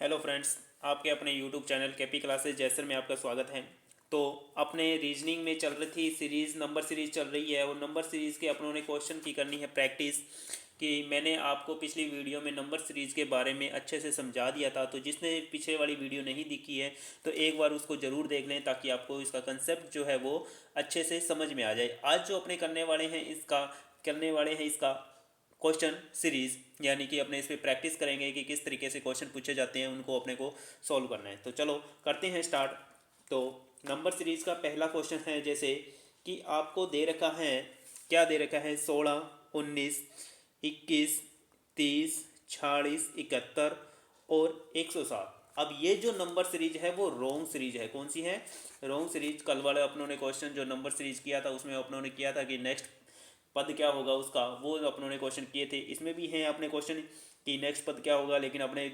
Hello friends, आपके अपने YouTube channel KP classes जैसर में आपका स्वागत है। तो अपने रीजनिंग में चल रही थी सीरीज़, नंबर सीरीज़ चल रही है और नंबर सीरीज़ के अपनों ने क्वेश्चन की करनी है प्रैक्टिस। कि मैंने आपको पिछली वीडियो में नंबर सीरीज़ के बारे में अच्छे से समझा दिया था, तो जिसने पिछले वाली वीडियो नहीं देखी है तो एक बार उसको ज़रूर देख लें ताकि आपको इसका कंसेप्ट जो है वो अच्छे से समझ में आ जाए। आज जो अपने करने वाले हैं इसका क्वेश्चन सीरीज़, यानी कि अपने इस पर प्रैक्टिस करेंगे कि किस तरीके से क्वेश्चन पूछे जाते हैं, उनको अपने को सॉल्व करना है। तो चलो करते हैं स्टार्ट। तो नंबर सीरीज़ का पहला क्वेश्चन है जैसे कि आपको दे रखा है, क्या दे रखा है, 16, 19, 21, 30, 46, 71 और 107। अब ये जो नंबर सीरीज है वो रोंग सीरीज है। कौन सी है? रोंग सीरीज। कल वाले अपनों ने क्वेश्चन जो नंबर सीरीज किया था उसमें अपनों ने किया था कि नेक्स्ट पद क्या होगा उसका, वो अपनों ने क्वेश्चन किए थे। इसमें भी हैं अपने क्वेश्चन कि नेक्स्ट पद क्या होगा, लेकिन अपने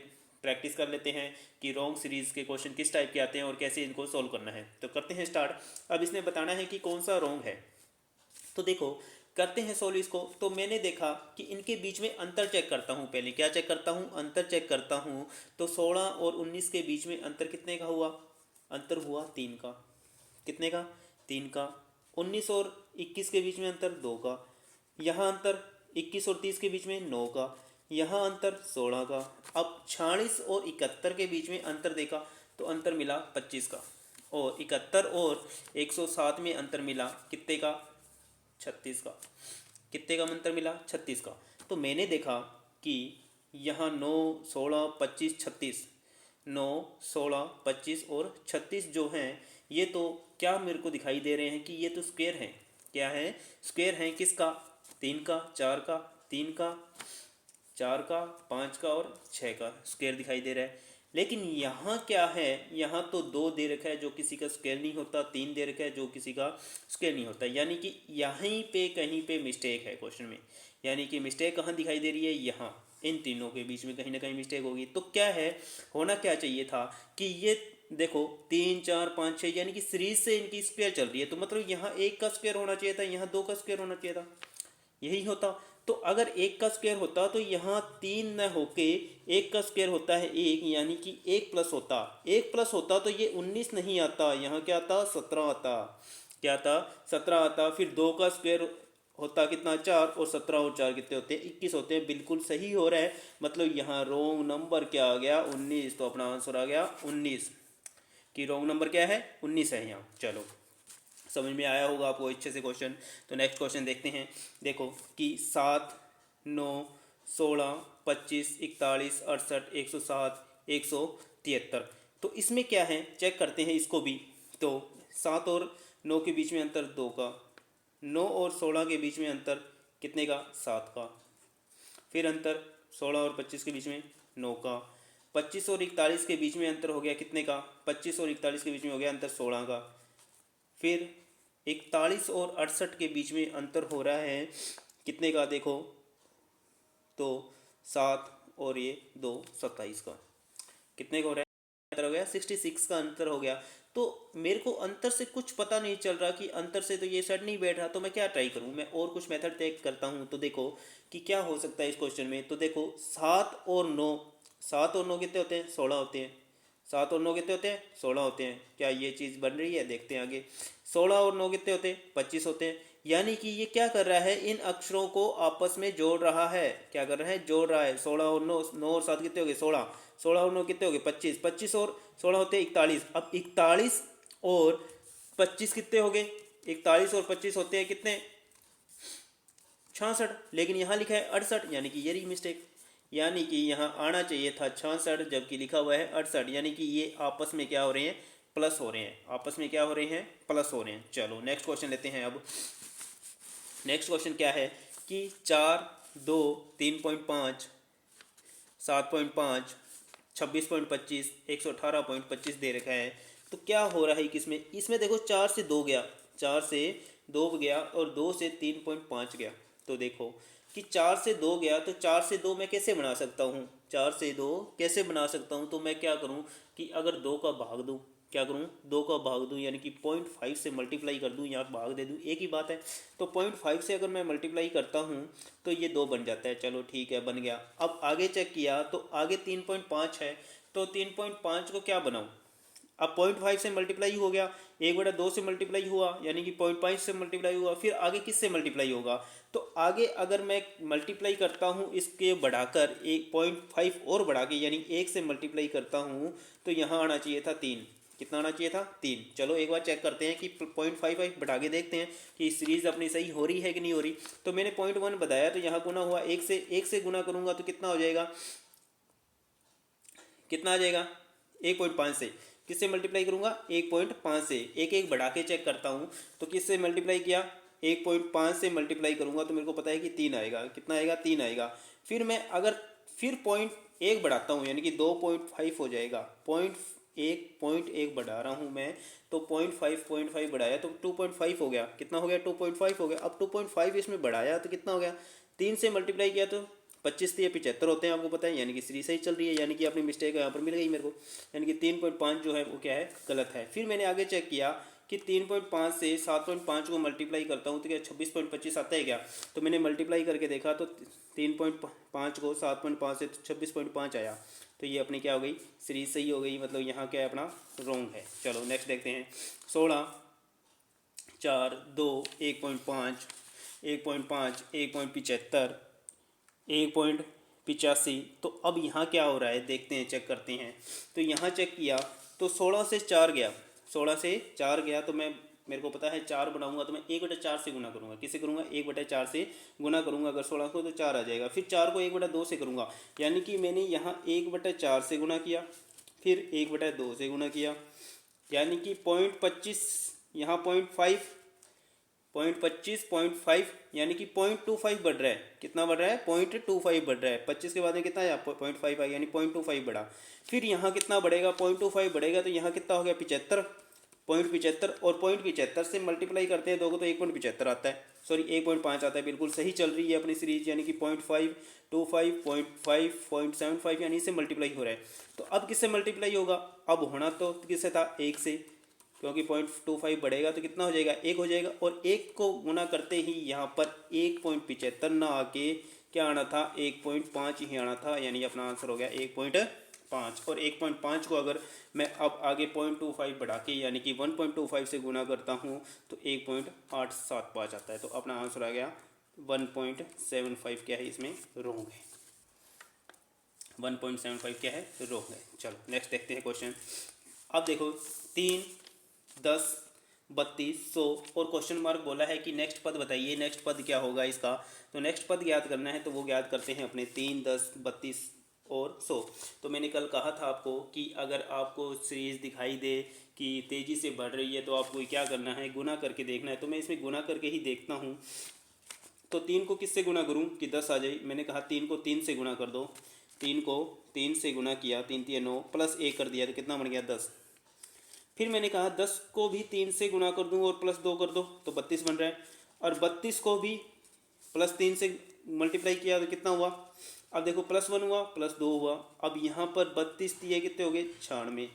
प्रैक्टिस कर लेते हैं कि रॉन्ग सीरीज़ के क्वेश्चन किस टाइप के आते हैं और कैसे इनको सॉल्व करना है। तो करते हैं स्टार्ट। अब इसने बताना है कि कौन सा रॉन्ग है। तो देखो करते हैं सॉल्व इसको। तो मैंने देखा कि इनके बीच में अंतर चेक करता हूँ। पहले क्या चेक करता हूँ? अंतर चेक करता हूँ। तो 16 और 19 के बीच में अंतर कितने का हुआ? अंतर हुआ 3 का। कितने का? 3 का। 19 और 21 के बीच में अंतर 2 का। यहाँ अंतर 21 और 30 के बीच में 9 का। यहाँ अंतर 16 का। अब 46 और 71 के बीच में अंतर देखा तो अंतर मिला 25 का। और 71 और 107 में अंतर मिला कितने का? 36 का। कितने का अंतर मिला? 36 का। तो मैंने देखा कि यहाँ 9, 16, 25, 36, 9, 16, 25 और 36 जो हैं ये तो क्या मेरे को दिखाई दे रहे हैं कि ये तो स्क्वायर हैं। क्या है? स्क्वायर हैं। किसका? 3 का, 4 का, 3 का, 4 का, 5 का और 6 का स्क्वायर दिखाई दे रहा है। लेकिन यहाँ क्या है? यहाँ तो 2 दे रखा है जो किसी का स्क्वायर नहीं होता, 3 दे रखा है जो किसी का स्क्वायर नहीं होता। यानी कि यहीं पे कहीं पे मिस्टेक है क्वेश्चन में। यानी कि मिस्टेक कहाँ दिखाई दे रही है? यहाँ। इन तीनों के बीच में कहीं ना कहीं मिस्टेक होगी। तो क्या है, होना क्या चाहिए था कि ये देखो 3, 4, 5, 6 यानी कि सीरीज से इनकी स्क्वायर चल रही है, तो मतलब यहाँ 1 का स्क्वायर होना चाहिए था, यहाँ 2 का स्क्वायर होना चाहिए था। यही होता। तो अगर 1 का स्क्वायर होता तो यहाँ 3 न होके 1 का स्क्वायर होता है 1, यानी कि 1 प्लस होता। 1 प्लस होता तो ये 19 नहीं आता, यहाँ क्या आता? 17 आता। क्या आता? 17 आता। फिर 2 का स्क्वायर होता कितना? 4। और 17 और 4 कितने होते हैं? 21 होते हैं। बिल्कुल सही हो रहा है। मतलब यहाँ रोंग नंबर क्या आ गया? 19। तो अपना आंसर आ गया 19। कि रोंग नंबर क्या है? 19 है यहाँ। चलो समझ में आया होगा आपको अच्छे से क्वेश्चन। तो नेक्स्ट क्वेश्चन देखते हैं। देखो कि 7, 9, 16, 25, 41, 68, 107, 173। तो इसमें क्या है चेक करते हैं इसको भी। तो 7 और 9 के बीच में अंतर 2 का। 9 और 16 के बीच में अंतर कितने का? 7 का। फिर अंतर 16 और 25 के बीच में 9 का। 25 और 41 के बीच में अंतर हो गया कितने का? 25 और 41 के बीच में हो गया अंतर 16 का। फिर 41 और 68 के बीच में अंतर हो रहा है कितने का? देखो तो 7 और ये 2, 27 का। कितने का हो रहा है? अंतर हो गया 66 का अंतर हो गया। तो मेरे को अंतर से कुछ पता नहीं चल रहा कि अंतर से तो ये सेट नहीं बैठ रहा, तो मैं क्या ट्राई करूं? मैं और कुछ मेथड तय करता हूं। तो देखो कि क्या हो सकता है इस क्वेश्चन में। तो देखो 7 और 9, 7 और 9 कितने होते हैं? 16 होते हैं। 7 और 9 कितने होते हैं? 16 होते हैं। क्या ये चीज़ बन रही है? देखते हैं आगे। 16 और 9 कितने होते हैं? 25 होते हैं। यानी कि ये क्या कर रहा है? इन अक्षरों को आपस में जोड़ रहा है। क्या कर रहा है? जोड़ रहा है। 16 और 9, 9 और 7 कितने हो गए? 16। 16 और 9 कितने हो गए? 25। 25 और 16 होते हैं 41। अब 41 और 25 कितने हो गए? 41 और 25 होते हैं कितने? 66। लेकिन यहाँ लिखा है 68, यानी कि ये रही मिस्टेक। यानी कि यहाँ आना चाहिए था 66 जबकि लिखा हुआ है 68। यानी कि ये आपस में क्या हो रहे हैं? प्लस हो रहे हैं। आपस में क्या हो रहे हैं? प्लस हो रहे हैं। चलो नेक्स्ट क्वेश्चन लेते हैं। अब नेक्स्ट क्वेश्चन क्या है कि 4, 2, 3.5, 7.5, 26.25, 118.25 दे रखा है। तो क्या हो रहा है किसमें? इसमें देखो 4 से 2 गया, 4 से 2 गया और 2 से 3.5 गया। तो देखो कि 4 से 2 गया, तो 4 से 2 मैं कैसे बना सकता हूँ? 4 से 2 कैसे बना सकता हूँ? तो मैं क्या करूँ कि अगर 2 का भाग दूँ क्या करूँ, 2 का भाग दूँ यानी कि 0.5 से मल्टीप्लाई कर दूँ या भाग दे दूँ, एक ही बात है। तो 0.5 से अगर मैं मल्टीप्लाई करता हूँ तो ये 2 बन जाता है। चलो ठीक है, बन गया। अब आगे चेक किया तो आगे 3.5 है, तो 3.5 को क्या बनाऊँ, अब 0.5 से मल्टीप्लाई हो गया, 1/2 से मल्टीप्लाई हुआ यानी कि 0.5 से मल्टीप्लाई हुआ, फिर आगे किस से मल्टीप्लाई होगा, तो आगे अगर मैं मल्टीप्लाई करता हूँ इसके बढ़ाकर 1.5 और बढ़ा के यानी 1 से मल्टीप्लाई करता हूँ तो यहाँ आना चाहिए था 3। कितना आना चाहिए था, 3। चलो एक बार चेक करते हैं कि 0.5 बढ़ा के देखते हैं कि सीरीज़ अपनी सही हो रही है कि नहीं हो रही। तो मैंने 0.1 बताया तो यहाँ गुना हुआ, 1 से गुना करूँगा तो कितना हो जाएगा, कितना आ जाएगा, 1.5 से। किससे मल्टीप्लाई करूँगा, 1.5 से। एक एक बढ़ा के चेक करता हूँ तो किससे मल्टीप्लाई किया, 1.5 से मल्टीप्लाई करूँगा तो मेरे को पता है कि 3 आएगा। कितना आएगा, 3 आएगा। फिर मैं अगर फिर 0.1 बढ़ाता हूँ यानी कि 2.5 हो जाएगा। 0.1 बढ़ा रहा हूँ मैं, तो 0.5 बढ़ाया तो 2.5 हो गया। कितना हो गया, 2.5 हो गया। अब 2.5 इसमें बढ़ाया तो कितना हो गया, 3 से मल्टीप्लाई किया तो 25 से 75 होते हैं, आपको पता है, यानी कि सीरीज सही चल रही है, यानी कि अपनी मिस्टेक यहाँ पर मिल गई मेरे को, यानी कि 3.5 जो है वो क्या है, गलत है। फिर मैंने आगे चेक किया कि 3.5 से 7.5 को मल्टीप्लाई करता हूँ तो क्या 26.25 आता है क्या, तो मैंने मल्टीप्लाई करके देखा तो 3.5 को 7.5 से 26.5 आया। तो ये अपनी क्या हो गई, सीरीज सही हो गई, मतलब यहाँ क्या है अपना रॉन्ग है। चलो नेक्स्ट देखते हैं। 16, 4, 2, 1.5, 1.5, 1.75, 1.85। तो अब यहाँ क्या हो रहा है देखते हैं, चेक करते हैं। तो यहाँ चेक किया तो 16 से 4 गया, 16 से 4 गया तो मैं, मेरे को पता है 4 बनाऊंगा तो मैं 1/4 से गुना करूँगा। किससे करूँगा, 1/4 से गुना करूँगा अगर 16 को, तो 4 आ जाएगा। फिर 4 को 1/2 से करूँगा, यानी कि मैंने यहाँ 1/4 से गुना किया, फिर 1/2 से गुना किया, यानी कि 0.25, यहाँ 0.25 यानी कि 0.25 बढ़ रहा है। कितना बढ़ रहा है, 0.25 बढ़ रहा है। 25 के बाद में कितना आया, 0.5 आया, यानी 0.25 बढ़ा। फिर यहाँ कितना बढ़ेगा, 0.25 बढ़ेगा तो यहाँ कितना हो गया, 75, 0.75। और 0.75 से मल्टीप्लाई करते हैं दो को तो 1.75 आता है, सॉरी 1.5 आता है। बिल्कुल सही चल रही है अपनी सीरीज, यानी कि 0.525, 0.5, 0.75 यानी इससे मल्टीप्लाई हो रहा है। तो अब किससे मल्टीप्लाई होगा, अब होना तो किससे था, 1 से, क्योंकि 0.25 बढ़ेगा तो कितना हो जाएगा, 1 हो जाएगा। और 1 को गुना करते ही यहाँ पर 1.75 ना आके क्या आना था, 1.5 ही आना था, यानी अपना आंसर हो गया 1.5। और 1.5 को अगर मैं अब आगे 0.25 बढ़ा के यानी कि 1.25 से गुना करता हूँ तो 1.875 आता है। तो अपना आंसर आ गया 1.75। क्या है इसमें, रॉन्ग है, 1.75 क्या है, रॉन्ग है। चलो नेक्स्ट देखते हैं क्वेश्चन। अब देखो 3, 10, 32, 100 और क्वेश्चन मार्क बोला है कि नेक्स्ट पद बताइए, नेक्स्ट पद क्या होगा इसका। तो नेक्स्ट पद ज्ञात करना है तो वो ज्ञात करते हैं अपने 3, 10, 32 और 100। तो मैंने कल कहा था आपको कि अगर आपको सीरीज़ दिखाई दे कि तेज़ी से बढ़ रही है तो आपको क्या करना है, गुना करके देखना है। तो मैं इसमें गुना करके ही देखता हूँ। तो 3 को किससे गुना करूँ कि 10 आ जाए, मैंने कहा 3 को 3 से गुना कर दो। 3 को 3 से गुना किया, 3 3 9 प्लस 1 कर दिया तो कितना बन गया, 10। फिर मैंने कहा 10 को भी 3 से गुना कर दूँ और प्लस 2 कर दो तो 32 बन रहा है। और 32 को भी प्लस 3 से मल्टीप्लाई किया तो कितना हुआ, अब देखो +1 हुआ, +2 हुआ। अब यहाँ पर 32 दिए कितने हो गए, 96।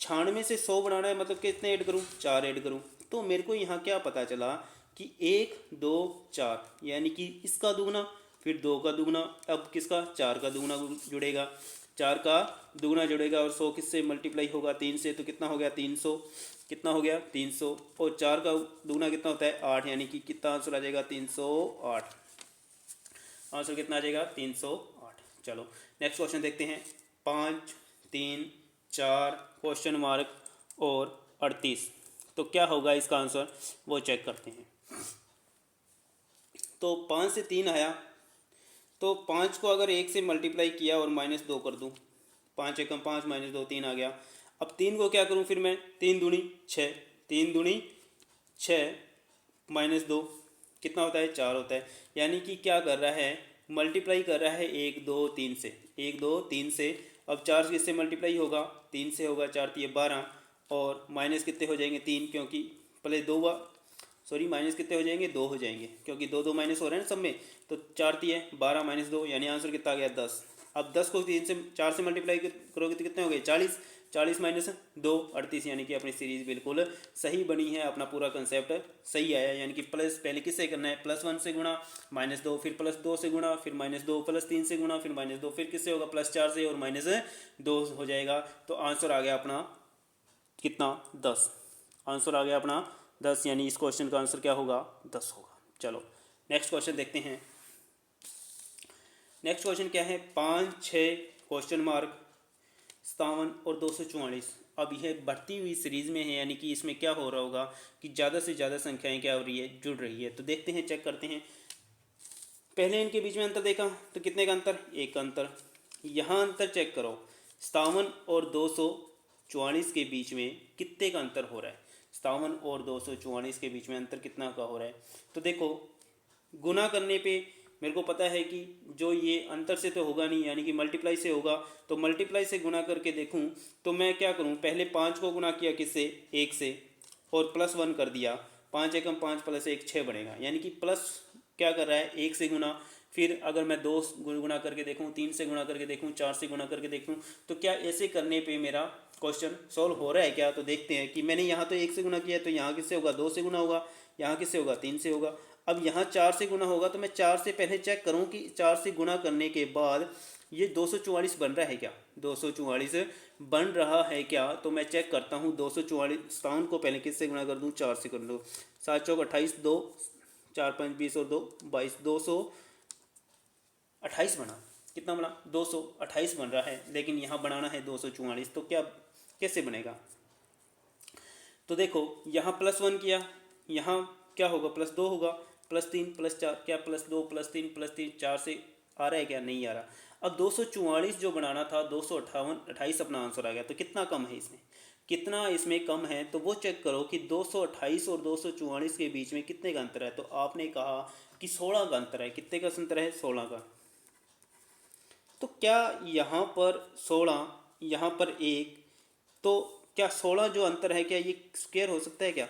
96 से 100 बनाना है, मतलब कितने ऐड करूँ, 4 ऐड करूँ। तो मेरे को यहाँ क्या पता चला कि 1, 2, 4 यानी कि इसका दुगना, फिर 2 का दुगना, अब किसका, 4 का दुगना जुड़ेगा, 4 का दुगना जुड़ेगा और 100 किससे मल्टीप्लाई होगा, 3 से, तो कितना हो गया 300। कितना हो गया 300। और 4 का दुगना कितना होता है, 8, यानी कि कितना आंसर आ जाएगा, 308। आंसर कितना आ जाएगा, 308। चलो नेक्स्ट क्वेश्चन देखते हैं। 5, 3, 4 क्वेश्चन मार्क और 38। तो क्या होगा इसका आंसर वो चेक करते हैं। तो 5 से 3 आया तो 5 को अगर 1 से मल्टीप्लाई किया और -2 कर दूँ, 5 एकम 5 -2 3 आ गया। अब 3 को क्या करूँ फिर मैं, 3 दूनी 6, 3 दूनी 6 -2 कितना होता है, 4 होता है। यानी कि क्या कर रहा है, मल्टीप्लाई कर रहा है 1 2 3 से, 1 2 3 से। अब 4 किससे मल्टीप्लाई होगा, 3 से होगा, 4 3 12 और माइनस कितने हो जाएंगे, 3, क्योंकि पहले 2 हुआ, सॉरी माइनस कितने हो जाएंगे, 2 हो जाएंगे, क्योंकि 2 2 माइनस हो रहे हैं ना सब में। तो 4 3 12 -2 यानी आंसर कितना आ गया, 10। अब 10 को 3 से 4 से मल्टीप्लाई करोगे तो कितने हो गए, 40। 40 माइनस 2 38, यानी कि अपनी सीरीज़ बिल्कुल सही बनी है, अपना पूरा कंसेप्ट सही आया। यानी कि प्लस पहले किससे करना है, +1 से गुणा, -2, फिर +2 से गुणा, फिर -2 +3 से गुणा, फिर -2, फिर किससे होगा, +4 से, और -2 हो जाएगा। तो आंसर आ गया अपना कितना, 10। आंसर आ गया अपना 10, यानी इस क्वेश्चन का आंसर क्या होगा, 10 होगा। चलो नेक्स्ट क्वेश्चन देखते हैं। नेक्स्ट क्वेश्चन क्या है, 5, 6 क्वेश्चन मार्क 57 और 244। अब यह बढ़ती हुई सीरीज़ में है, यानी कि इसमें क्या हो रहा होगा कि ज़्यादा से ज़्यादा संख्याएं क्या हो रही है, जुड़ रही है। तो देखते हैं, चेक करते हैं। पहले इनके बीच में अंतर देखा तो कितने का अंतर, 1 का अंतर। यहाँ अंतर चेक करो, 57 और 244 के बीच में कितने का अंतर हो रहा है। 57 और 244 के बीच में अंतर कितना का हो रहा है। तो देखो, गुना करने पे मेरे को पता है कि जो ये अंतर से तो होगा नहीं, यानी कि मल्टीप्लाई से होगा। तो मल्टीप्लाई से गुना करके देखूं तो मैं क्या करूं, पहले 5 को गुना किया किससे, 1 से, और +1 कर दिया। 5 एकम 5 + 1 6 बनेगा, यानी कि प्लस क्या कर रहा है, 1 से गुना। फिर अगर मैं 2 गुना करके देखूं, 3 से गुना करके देखूं, 4 से गुना करके देखूं, तो क्या ऐसे करने पे मेरा क्वेश्चन सॉल्व हो रहा है क्या। तो देखते हैं कि मैंने यहाँ तो 1 से गुना किया, तो यहाँ किससे होगा, 2 से गुना होगा, यहाँ किससे होगा, 3 से होगा। अब यहाँ 4 से गुना होगा, तो मैं 4 से पहले चेक करूँ कि 4 से गुना करने के बाद ये 244 बन रहा है क्या, 244 बन रहा है क्या। तो मैं चेक करता हूँ, 244 57 को पहले किससे गुना कर दूँ, 4 से कर दूँ। 7 चौक 28, 2 4 5 20 और 2 22, 228 बना। कितना बना, 228 बन रहा है, लेकिन यहाँ बनाना है 244। तो क्या कैसे बनेगा। तो देखो, यहाँ +1 किया, यहाँ क्या होगा, +2 होगा, +3 +4, क्या +2 +3 +3 4 से आ रहा है क्या, नहीं आ रहा। अब 244 जो बनाना था, 228 अपना आंसर आ गया। तो कितना कम है इसमें, कितना इसमें कम है, तो वो चेक करो कि 228 और 244 के बीच में कितने का अंतर है। तो आपने कहा कि 16 का अंतर है। कितने का अंतर है, 16 का। तो क्या यहाँ पर 16, यहाँ पर 1, तो क्या 16 जो अंतर है, क्या ये स्क्वायर हो सकता है क्या,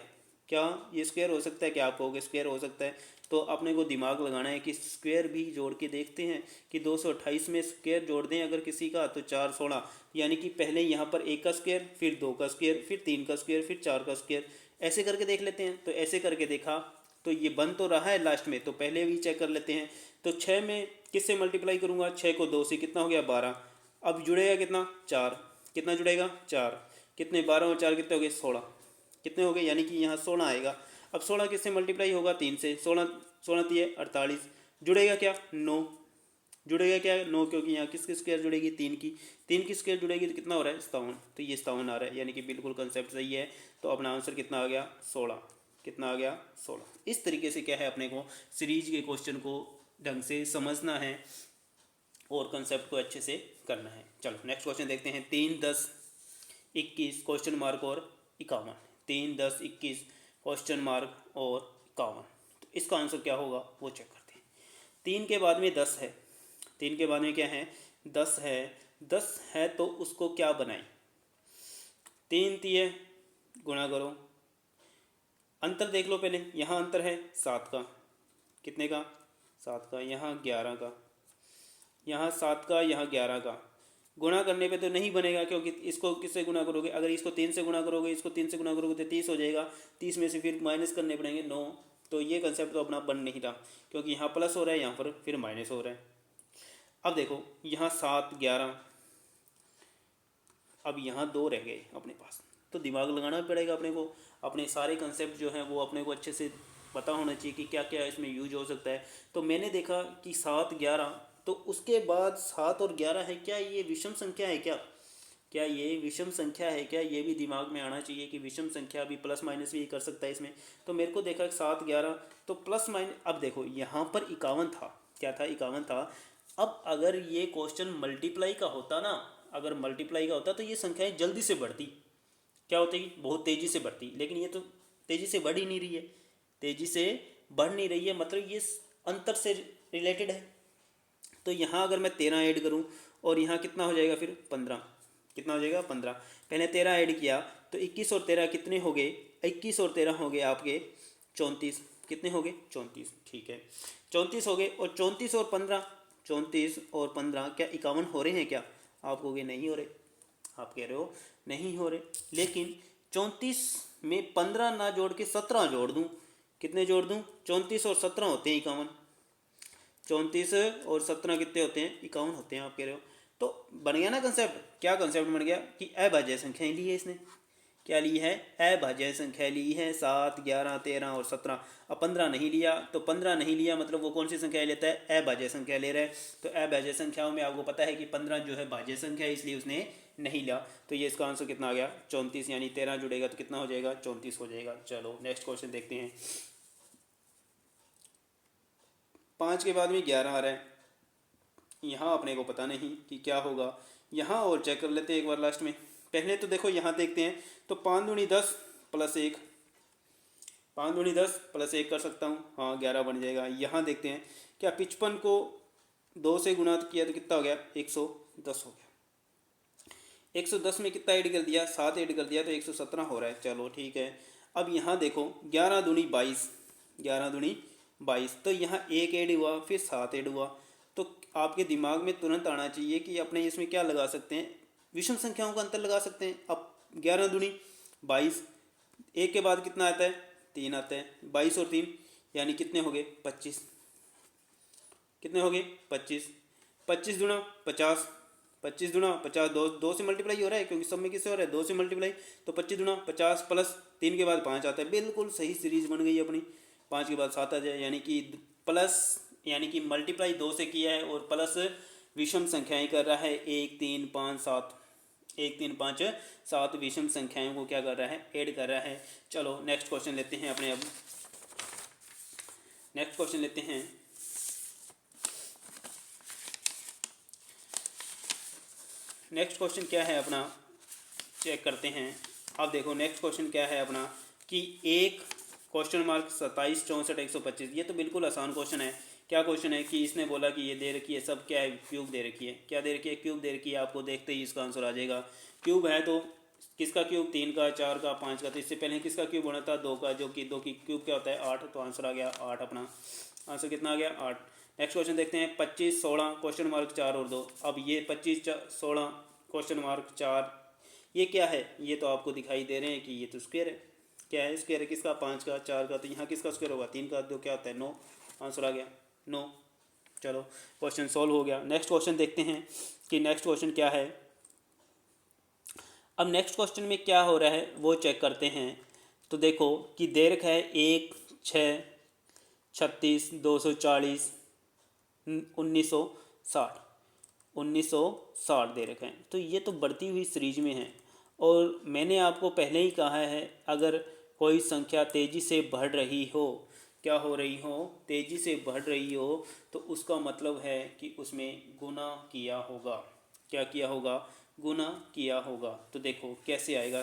क्या ये स्क्वायर हो सकता है, क्या आप कहोगे स्क्वायर हो सकता है। तो अपने को दिमाग लगाना है कि स्क्वायर भी जोड़ के देखते हैं कि 228 में स्क्वायर जोड़ दें अगर किसी का, तो 4 16, यानी कि पहले यहाँ पर 1 का स्क्वायर, फिर 2 का स्क्वायर, फिर 3 का स्क्वायर, फिर 4 का स्क्वायर, ऐसे करके देख लेते हैं। तो ऐसे करके देखा तो ये बन तो रहा है लास्ट में, तो पहले भी चेक कर लेते हैं। तो 6 में किससे मल्टीप्लाई करूँगा, 6 को 2 से, कितना हो गया 12। अब जुड़ेगा कितना, 4, कितना जुड़ेगा 4, कितने 12 और 4 कितने हो गए 16, कितने हो गए, यानी कि यहाँ 16 आएगा। अब 16 किससे मल्टीप्लाई होगा, 3 से, 16 16 3 48, जुड़ेगा क्या 9, जुड़ेगा क्या 9, क्योंकि यहाँ किसकी स्क्वायर जुड़ेगी, 3 की, 3 की स्क्वायर जुड़ेगी तो कितना हो रहा है 57। तो ये 57 आ रहा है, यानी कि बिल्कुल कंसेप्ट सही है। तो अपना आंसर कितना आ गया, 16। कितना आ गया, 16। इस तरीके से क्या है, अपने को सीरीज के क्वेश्चन को ढंग से समझना है और कंसेप्ट को अच्छे से करना है। चलो नेक्स्ट क्वेश्चन देखते हैं। 3 10 21 क्वेश्चन मार्क और 51। 3 10 21 क्वेश्चन मार्क और 51। तो इसका आंसर क्या होगा वो चेक करते हैं। 3 के बाद में 10 है, 3 के बाद में क्या है, 10 है। 10 है तो उसको क्या बनाएं, 3 3 गुणा करो। अंतर देख लो पहले, यहाँ अंतर है 7 का, कितने का, 7 का, यहाँ 11 का, यहाँ 7 का, यहाँ 11 का। गुणा करने पे तो नहीं बनेगा, क्योंकि इसको किससे गुणा करोगे, अगर इसको 3 से गुणा करोगे, इसको 3 से गुणा करोगे तो 30 हो जाएगा। 30 में से फिर माइनस करने पड़ेंगे 9, तो ये कंसेप्ट तो अपना बन नहीं रहा, क्योंकि यहाँ प्लस हो रहा है, यहाँ पर फिर माइनस हो रहा है। अब देखो, यहाँ 7 11, अब यहाँ 2 रह गए अपने पास, तो दिमाग लगाना पड़ेगा अपने को। अपने सारे कंसेप्ट जो हैं वो अपने को अच्छे से पता होना चाहिए कि क्या क्या इसमें यूज हो सकता है। तो मैंने देखा कि 7 11, तो उसके बाद 7 और 11 है, क्या ये विषम संख्या है क्या, क्या ये विषम संख्या है क्या, ये भी दिमाग में आना चाहिए कि विषम संख्या भी प्लस माइनस भी कर सकता है इसमें। तो मेरे को देखा 7 11, तो प्लस माइनस। अब देखो यहाँ पर 51 था, क्या था 51 था। अब अगर ये क्वेश्चन मल्टीप्लाई का होता ना, अगर मल्टीप्लाई का होता तो ये संख्याएं जल्दी से बढ़ती, क्या होती, बहुत तेज़ी से बढ़ती। लेकिन ये तो तेज़ी से बढ़ ही नहीं रही है, तेज़ी से बढ़ नहीं रही है, मतलब ये अंतर से रिलेटेड है। तो यहाँ अगर मैं 13 ऐड करूँ और यहाँ कितना हो जाएगा फिर 15, कितना हो जाएगा 15। पहले 13 ऐड किया तो 21 और 13 कितने हो गए, 21 और 13 हो गए आपके 34, कितने हो गए 34, ठीक है 34 हो गए। और 34 और 15 क्या 51 हो रहे हैं क्या, आप कहोगे नहीं हो रहे, आप कह रहे हो नहीं हो रहे, लेकिन 34 में 15 ना जोड़ के 17 जोड़ दूँ, कितने जोड़ दूँ? 34 और 17 होते हैं 51, 34 और 17 कितने होते हैं? 51 होते हैं, आप कह रहे हो। तो बन गया ना कंसेप्ट। क्या कंसेप्ट बन गया कि अभाज्य संख्याएं ली है इसने, क्या ली है? अभाज्य संख्या ली है, 7, 11, 13 और 17। अब 15 नहीं लिया, तो 15 नहीं लिया मतलब वो कौन सी संख्या लेता है? अभाज्य संख्या ले रहा है। तो अभाज्य संख्याओं में आपको पता है कि 15 जो है भाज्य संख्या है, इसलिए उसने नहीं लिया। तो ये इसका आंसर कितना आ गया? 34, यानी 13 जुड़ेगा तो कितना हो जाएगा? 34 हो जाएगा। चलो नेक्स्ट क्वेश्चन देखते हैं। 5 के बाद में 11 आ रहा है, यहाँ अपने को पता नहीं कि क्या होगा। यहाँ और चेक कर लेते हैं एक बार लास्ट में। पहले तो देखो यहाँ देखते हैं, तो 5 दूनी 10 प्लस 1, 5 दूनी 10 प्लस 1 कर सकता हूँ, हाँ 11 बन जाएगा। यहाँ देखते हैं क्या 55 को 2 से गुणा किया तो कितना हो गया? 110 हो गया। 110 में कितना ऐड कर दिया? 7 ऐड कर दिया, तो 117 हो रहा है। चलो ठीक है। अब यहाँ देखो 11 दूनी 22, 11 दूनी 22, तो यहाँ 1 ऐड हुआ, फिर 7 ऐड हुआ। तो आपके दिमाग में तुरंत आना चाहिए कि अपने इसमें क्या लगा सकते हैं? विषम संख्याओं का अंतर लगा सकते हैं। अब 11 दूनी 22, 1 के बाद कितना आता है? 3 आता है। 22 और 3 यानी कितने हो गए? 25। कितने हो गए? 25। 25 दूना 50, 25 दूना 50, दो से मल्टीप्लाई हो रहा है क्योंकि सब में किससे हो रहा है? 2 से मल्टीप्लाई। तो 25 दूना 50 प्लस 3 के बाद 5 आता है। बिल्कुल सही सीरीज बन गई अपनी। 5 के बाद 7 आ जाए, यानी कि प्लस, यानी कि मल्टीप्लाई 2 से किया है और प्लस विषम संख्याएं कर रहा है। 1, 3, 5, 7, 1, 3, 5, 7 विषम संख्याओं को क्या कर रहा है? ऐड कर रहा है। चलो नेक्स्ट क्वेश्चन लेते हैं अपने। अब नेक्स्ट क्वेश्चन लेते हैं। नेक्स्ट क्वेश्चन क्या है अपना, चेक करते हैं। अब देखो नेक्स्ट क्वेश्चन क्या है अपना कि एक क्वेश्चन मार्क 27, 64, 125। ये तो बिल्कुल आसान क्वेश्चन है। क्या क्वेश्चन है कि इसने बोला कि ये दे रखी है, सब क्या है? क्यूब दे रखी है। क्या दे रखी है? क्यूब दे रखी है। आपको देखते ही इसका आंसर आ जाएगा। क्यूब है तो किसका क्यूब? 3 का, 4 का, 5 का। तो इससे पहले किसका क्यूब बना था? 2 का, जो कि 2 की क्यूब क्या होता है? 8। तो आंसर आ गया 8। अपना आंसर कितना आ गया? 8। नेक्स्ट क्वेश्चन देखते हैं। 25, 16 क्वेश्चन मार्क 4 और 2। अब ये 25, 16 क्वेश्चन मार्क 4, ये क्या है? ये तो आपको दिखाई दे रहे हैं कि ये तो स्क्वायर है। क्या है? स्क्वायर है। किसका? 5 का, 4 का। तो यहाँ किसका स्क्वायर होगा? 3 का। 2 क्या होता है? 9। आंसर आ गया 9। चलो क्वेश्चन सॉल्व हो गया। नेक्स्ट क्वेश्चन देखते हैं कि नेक्स्ट क्वेश्चन क्या है। अब नेक्स्ट क्वेश्चन में क्या हो रहा है वो चेक करते हैं। तो देखो कि दे रखा है 1, 6, 36, 240, 1960, 1960 दे रखा है। तो ये तो बढ़ती हुई सीरीज में है, और मैंने आपको पहले ही कहा है अगर कोई संख्या तेज़ी से बढ़ रही हो, क्या हो रही हो? तेज़ी से बढ़ रही हो, तो उसका मतलब है कि उसमें गुना किया होगा। क्या किया होगा? गुना किया होगा। तो देखो कैसे आएगा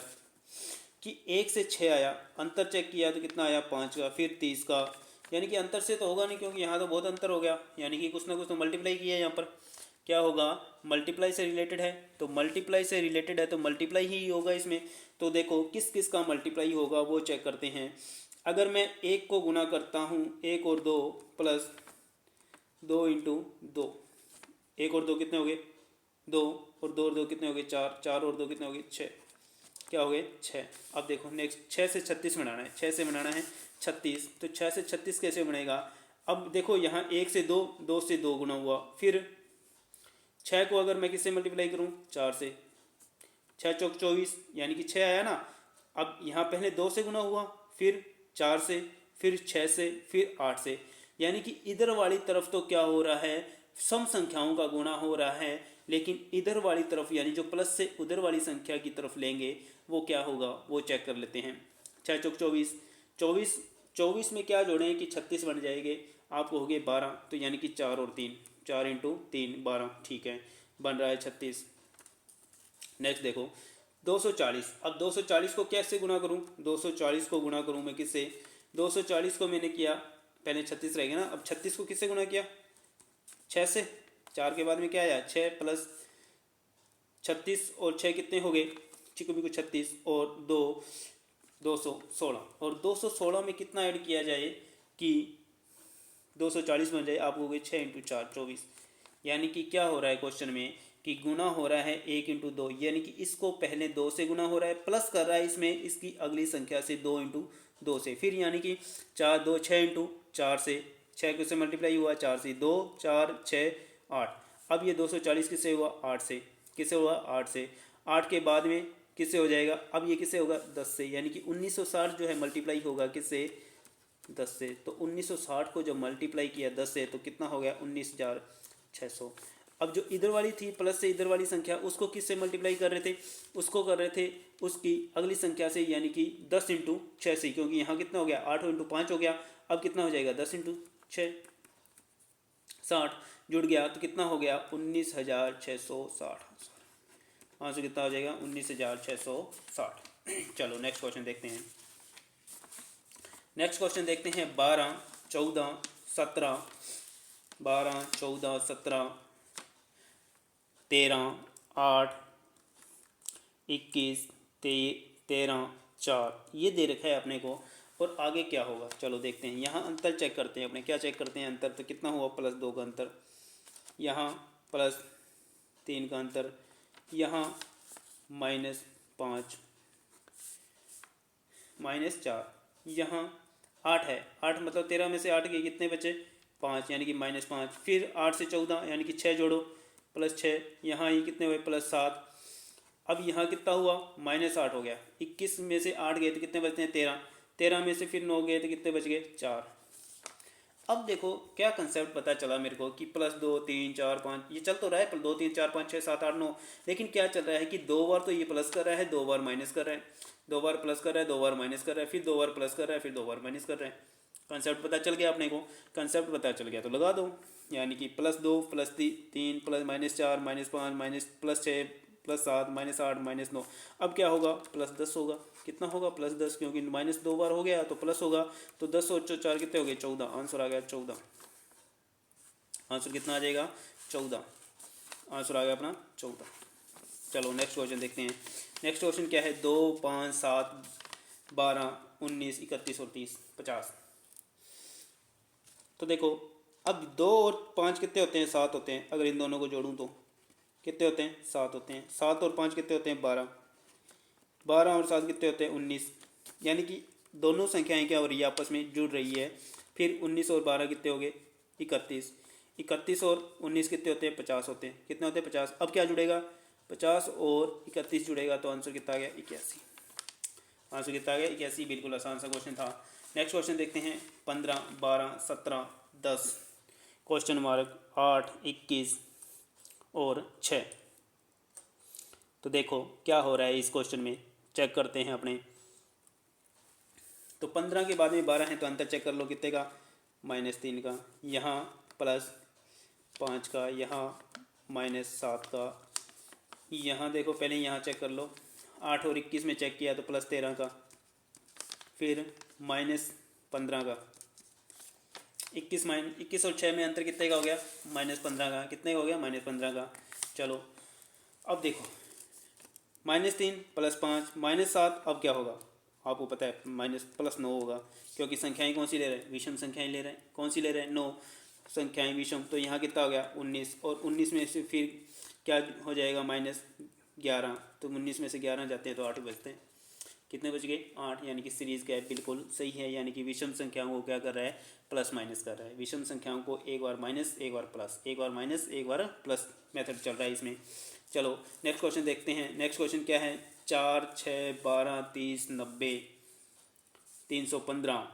कि 1 से 6 आया, अंतर चेक किया तो कितना आया? 5 का, फिर 30 का। यानी कि अंतर से तो होगा नहीं क्योंकि यहाँ तो बहुत अंतर हो गया, यानी कि कुछ ना कुछ तो मल्टीप्लाई किया है यहाँ पर। क्या होगा? मल्टीप्लाई से रिलेटेड है, तो मल्टीप्लाई से रिलेटेड है तो मल्टीप्लाई ही होगा इसमें। तो देखो किस किस का मल्टीप्लाई होगा वो चेक करते हैं। अगर मैं 1 को गुना करता हूँ, 1 और 2 प्लस 2 इंटू 2, 1 और 2 कितने हो गए? 2, और 2 और 2 कितने हो गए? 4, 4 और 2 कितने हो गए? 6। क्या हो गए? 6। अब देखो नेक्स्ट 6 से 36 बनाना है। 6 से बनाना है 36, तो 6 से 36 कैसे बनेगा? अब देखो यहाँ 1 से 2, 2 से 2 गुना हुआ, फिर 6 को अगर मैं किससे मल्टीप्लाई करूँ? 4 से। 6 चौक 24, यानी कि 6 आया ना। अब यहाँ पहले 2 से गुना हुआ, फिर 4 से, फिर 6 से, फिर 8 से। यानी कि इधर वाली तरफ तो क्या हो रहा है? सम संख्याओं का गुणा हो रहा है, लेकिन इधर वाली तरफ यानी जो प्लस से उधर वाली संख्या की तरफ लेंगे वो क्या होगा वो चेक कर लेते हैं। 6 चौक 24, 24, 24 में क्या जोड़ें कि 36 बन जाएंगे, आपको हो गए 12। तो यानी कि 4 और 3, 4 इंटू 3 12, ठीक है, बन रहा है 36। नेक्स्ट देखो 240। अब 240 को कैसे गुना करूं? 240 को गुना करूं मैं किससे? 240 को मैंने किया, पहले 36 रहेगा ना। अब 36 को किससे गुना किया? 6 से। 4 के बाद में क्या आया? 6 प्लस 36 और 6 कितने हो गए? चिको बिको 36 और 2 216, और 216 में कितना ऐड किया जाए कि 240 बन जाए? आप हो गए 6 इंटू 4 24। यानी कि क्या हो रहा है क्वेश्चन में कि गुना हो रहा है 1 × 2, यानी कि इसको पहले 2 से गुना हो रहा है, प्लस कर रहा है इसमें इसकी अगली संख्या से 2 × 2 से, फिर यानी कि 4 2 6 × 4 से, 6 किससे मल्टीप्लाई हुआ 4 से, 2 4 6 8। अब ये 240 किससे हुआ 8 से, किससे हुआ 8 से, 8 के बाद में किससे हो जाएगा, अब ये किससे होगा 10 से, यानी कि 1960 जो है मल्टीप्लाई होगा किससे 10 से। तो 1960 को जब मल्टीप्लाई किया 10 से तो कितना हो गया 19,600। अब जो इधर वाली थी प्लस से इधर वाली संख्या, उसको किससे मल्टीप्लाई कर रहे थे, उसको कर रहे थे उसकी अगली संख्या से, यानी कि 10 × 6 से, क्योंकि यहाँ कितना हो गया 8 × 5 हो गया। अब कितना हो जाएगा 10 × 6 60 जुड़ गया तो कितना हो गया 19,660। आंसर कितना हो जाएगा 19,660। चलो नेक्स्ट क्वेश्चन देखते हैं। नेक्स्ट क्वेश्चन देखते हैं 12 14 17 12 14 17 13 8 21 13 4 ये दे रखा है अपने को। और आगे क्या होगा चलो देखते हैं। यहाँ अंतर चेक करते हैं अपने, क्या चेक करते हैं अंतर, तो कितना हुआ +2 का अंतर, यहाँ +3 का अंतर, यहाँ -5 -4, यहाँ 8 है, 8 मतलब 13 में से 8 के कितने बचे 5, यानी कि -5, फिर 8 से 14 यानी कि 6 जोड़ो +6, यहाँ ये कितने हुए +7। अब यहाँ कितना हुआ -8 हो गया, 21 में से 8 गए तो कितने बचते हैं 13, 13 में से फिर 9 गए तो कितने बच गए 4। अब देखो क्या कंसेप्ट पता चला मेरे को कि +2 3 4 5 ये चल तो रहा है, 2 3 4 5 6 7 8 9, लेकिन क्या चल रहा है कि 2 बार तो ये प्लस कर रहा है, 2 बार माइनस कर रहा है, 2 बार प्लस कर रहा है, 2 बार माइनस कर रहा है, फिर 2 बार प्लस कर रहा है, फिर 2 बार माइनस कर रहा है। कंसेप्ट पता चल गया अपने को, कंसेप्ट पता चल गया तो लगा दो, यानी कि +2 +3 +4 -5 +6 +7 -8 -9। अब क्या होगा +10 होगा, कितना होगा +10, क्योंकि -2 बार हो गया तो प्लस होगा, तो 10 और 4 कितने हो गए 14, आंसर आ गया 14। आंसर कितना आ जाएगा 14, आंसर आ गया अपना 14। चलो नेक्स्ट क्वेश्चन देखते हैं। नेक्स्ट क्वेश्चन क्या है 2 5 7 12 19 31 और 30 50। तो देखो अब 2 और 5 कितने होते हैं 7 होते हैं, अगर इन दोनों को जोड़ूं तो कितने होते हैं 7 होते हैं, 7 और 5 कितने होते हैं 12, 12 और 7 कितने होते हैं 19, यानी कि दोनों संख्याएं क्या हो रही है आपस में जुड़ रही है। फिर 19 और 12 कितने हो गए 31, 31 और 19 कितने होते हैं 50 होते हैं, कितने होते हैं 50। अब क्या जुड़ेगा 50 और 31 जुड़ेगा तो आंसर कितना आ गया 81। आंसर कितना आ गया 81, बिल्कुल आसान सा क्वेश्चन था। नेक्स्ट क्वेश्चन देखते हैं 15 12 17 10 क्वेश्चन मार्क 8 21 और 6। तो देखो क्या हो रहा है इस क्वेश्चन में, चेक करते हैं अपने। तो 15 के बाद में 12 है तो अंतर चेक कर लो कितने का -3 का, यहाँ +5 का, यहाँ -7 का, यहाँ देखो पहले यहाँ चेक कर लो 8 और 21 में चेक किया तो +13 का, फिर -15 का, 21 और 6 में अंतर कितने का हो गया -15 का, कितने का हो गया -15 का। चलो अब देखो -3 +5 -7, अब क्या होगा आपको पता है +9 होगा, क्योंकि संख्याएं कौन सी ले रहे हैं विषम संख्याएं ले रहे हैं, कौन सी ले रहे हैं 9 संख्याएं विषम। तो यहाँ कितना हो गया 19, और 19 में से फिर क्या हो जाएगा -11, तो 19 में से 11 जाते हैं तो 8 बचते हैं, कितने बच गए 8, यानी कि सीरीज़ क्या है बिल्कुल सही है, यानी कि विषम संख्याओं को क्या कर रहा है प्लस माइनस कर रहा है। विषम संख्याओं को एक बार माइनस एक बार प्लस, एक बार माइनस एक बार प्लस मेथड चल रहा है इसमें। चलो नेक्स्ट क्वेश्चन देखते हैं। नेक्स्ट क्वेश्चन क्या है 4 6 12 30 90 315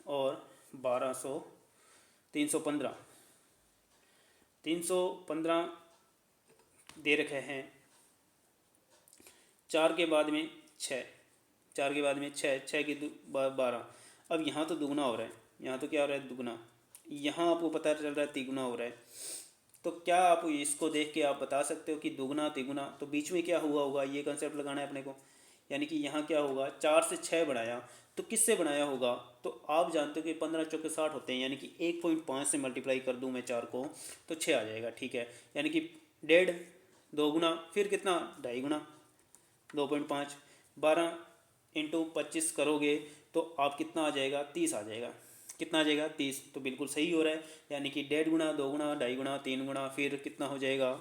और 1200 315 315 दे रखे हैं। 4 के बाद में 6, 4 के बाद में 6, 6 की 12। अब यहाँ तो दुगना हो रहा है, यहाँ तो क्या हो रहा है दुगना, यहाँ आपको पता चल रहा है तिगुना हो रहा है। तो क्या आप इसको देख के आप बता सकते हो कि दुगना तिगुना, तो बीच में क्या हुआ होगा ये कंसेप्ट लगाना है अपने को। यानी कि यहाँ क्या होगा 4 से 6 बढ़ाया तो किससे बनाया होगा, तो आप जानते हो कि 15 चौके 60 होते हैं, यानी कि 1.5 से मल्टीप्लाई कर दूँ मैं 4 को तो 6 आ जाएगा, ठीक है। यानी कि 1.5 2 गुना, फिर कितना 2.5 गुना 2.5, 12 इंटू 25 करोगे तो आप कितना आ जाएगा 30 आ जाएगा, कितना आ जाएगा 30। तो बिल्कुल सही हो रहा है, यानी कि 1.5 गुना 2 गुना 2.5 गुना 3 गुना, फिर कितना हो जाएगा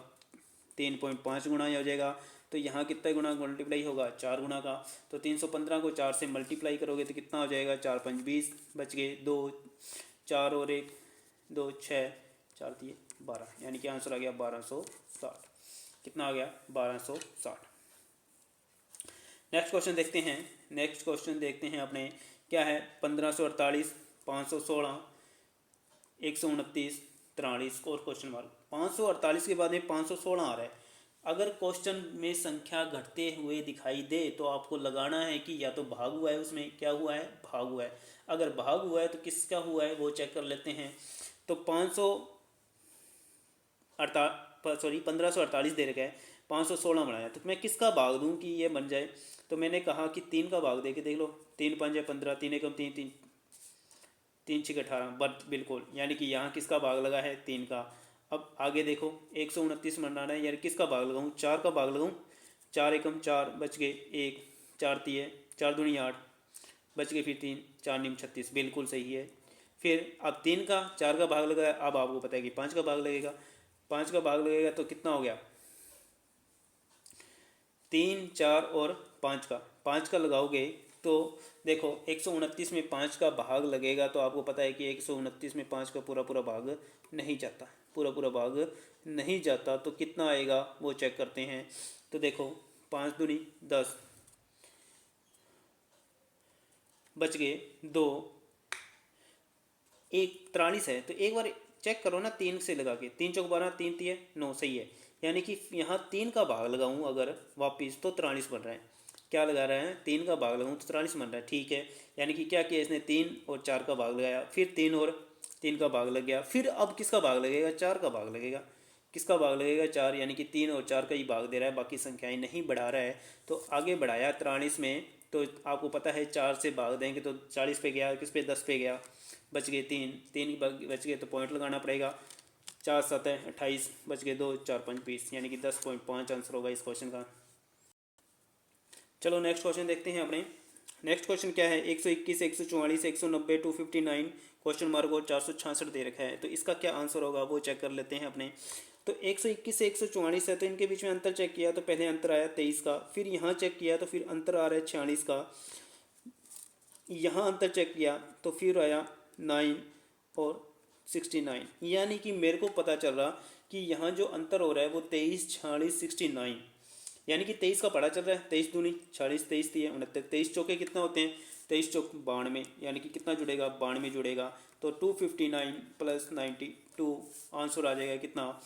3.5 गुना हो जाएगा। तो यहाँ कितना गुना मल्टीप्लाई होगा, 4 गुना का। तो 315 को 4 से मल्टीप्लाई करोगे तो कितना हो जाएगा, 4 5 20, बच गए 2, 4 और 1 2, 6 4 दिए 12, यानी कि आंसर आ गया 1260। कितना आ गया, 1260। नेक्स्ट क्वेश्चन देखते हैं अपने क्या है, 1548, 516, 129, 43 और क्वेश्चन मार्क। 548 के बाद में 516 आ रहा है। अगर क्वेश्चन में संख्या घटते हुए दिखाई दे तो आपको लगाना है कि या तो भाग हुआ है, उसमें क्या हुआ है, भाग हुआ है। अगर भाग हुआ है तो किसका हुआ है वो चेक कर लेते हैं। तो 1548 दे रखा है, 516 बनाया, तो मैं किसका भाग दूं कि ये बन जाए। तो मैंने कहा कि 3 का भाग दे के देख लो, 3 5 15, 3 एकम 3, 3 6 18, बट बिल्कुल, यानी कि यहाँ किसका भाग लगा है, 3 का। अब आगे देखो 129 बनाना है, यानी किसका भाग लगाऊँ, 4 का भाग लगाऊँ। 4 एकम 4, बच गए 1, 4 3, 4 दूनी 8, बच गए फिर 3, 4 निम 36, बिल्कुल सही है। फिर अब 3 का 4 का भाग लगा, अब आपको पता है कि 5 का भाग लगेगा। 5 का भाग लगेगा तो कितना हो गया, 3 4 और 5 का लगाओगे तो देखो 129 में 5 का भाग लगेगा, तो आपको पता है कि 129 में 5 का पूरा भाग नहीं जाता, पूरा भाग नहीं जाता। तो कितना आएगा वो चेक करते हैं। तो देखो 5 दूनी 10, बच गए 2, 1 43 है। तो एक बार चेक करो ना 3 से लगा के, 3 चौक 12, 3 3 9, सही है। यानी कि यहाँ 3 का भाग लगाऊँ अगर वापिस तो 43 बन रहा है। क्या लगा रहा है, 3 का भाग लगाऊँ तो 43 बन रहा है, ठीक है। यानी कि क्या किया इसने, 3 और 4 का भाग लगाया, फिर 3 और 3 का भाग लग गया, फिर अब किसका भाग लगेगा, 4 का भाग लगेगा। किसका भाग लगेगा, 4, यानी कि 3 और 4 का ही भाग दे रहा है, बाकी संख्याएं नहीं बढ़ा रहा है। तो आगे बढ़ाया 43 में, तो आपको पता है 4 से भाग देंगे तो 40 पे गया, किस पे 10 पे गया, बच गए 3 बच गए तो पॉइंट लगाना पड़ेगा। 4 7 28, बच गए 2, 4 5 20, यानी कि 10.5 आंसर होगा इस क्वेश्चन का। चलो नेक्स्ट क्वेश्चन देखते हैं अपने। नेक्स्ट क्वेश्चन क्या है, 121, 144, 190, 259 क्वेश्चन मार्क और 466 दे रखा है। तो इसका क्या आंसर होगा वो चेक कर लेते हैं अपने। तो 121 से 144 है, तो इनके बीच में अंतर चेक किया तो पहले अंतर आया 23 का, फिर यहाँ चेक किया तो फिर अंतर आ रहा है 46 का, यहाँ अंतर चेक किया तो फिर आया 9 और 69। यानी कि मेरे को पता चल रहा कि यहाँ जो अंतर हो रहा है वो 23 46 69, यानी कि 23 का पढ़ा चल रहा है। 23 दूनी 40, 23 3 69, 23 चौके कितना होते हैं, 23 चौक 92, यानी कि कितना जुड़ेगा, 92 जुड़ेगा। तो 259 प्लस 92 आंसर आ जाएगा कितना,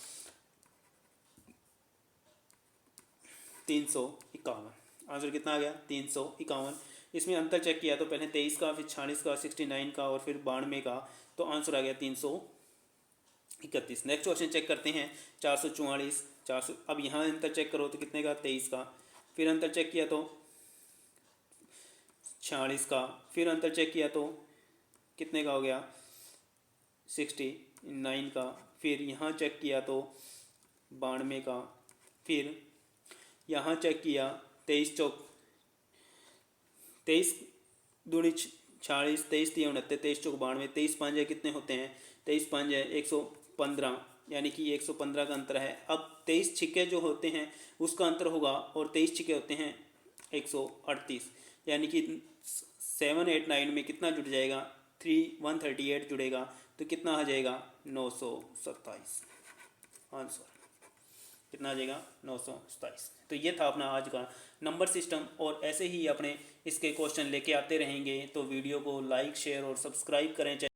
351। आंसर कितना आ गया, 351। इसमें अंतर चेक किया तो पहले 23 का, फिर 46 का, 69 का और फिर 92 का, तो आंसर आ गया 331। नेक्स्ट क्वेश्चन चेक करते हैं, 444, 400। अब यहाँ अंतर चेक करो तो कितने का, 23 का, फिर अंतर चेक किया तो 46 का, फिर अंतर चेक किया तो कितने का हो गया, 69 का, फिर यहाँ चेक किया तो 92 का, फिर यहाँ चेक किया 23 चौक 23 दूनी 46, 23 3 69, 23 चौक 92, 23 5 कितने होते हैं, 23 5 115, यानी कि 115 का अंतर है। अब 23 छिक्के जो होते हैं उसका अंतर होगा, और 23 छिक्के होते हैं 138, यानी कि 7 8 9 में कितना जुड़ जाएगा, 138 जुड़ेगा, तो कितना आ जाएगा, 927 आंसर। कितना आ जाएगा, 927। तो ये था अपना आज का नंबर सिस्टम, और ऐसे ही अपने इसके क्वेश्चन लेके आते रहेंगे। तो वीडियो को लाइक शेयर और सब्सक्राइब करें।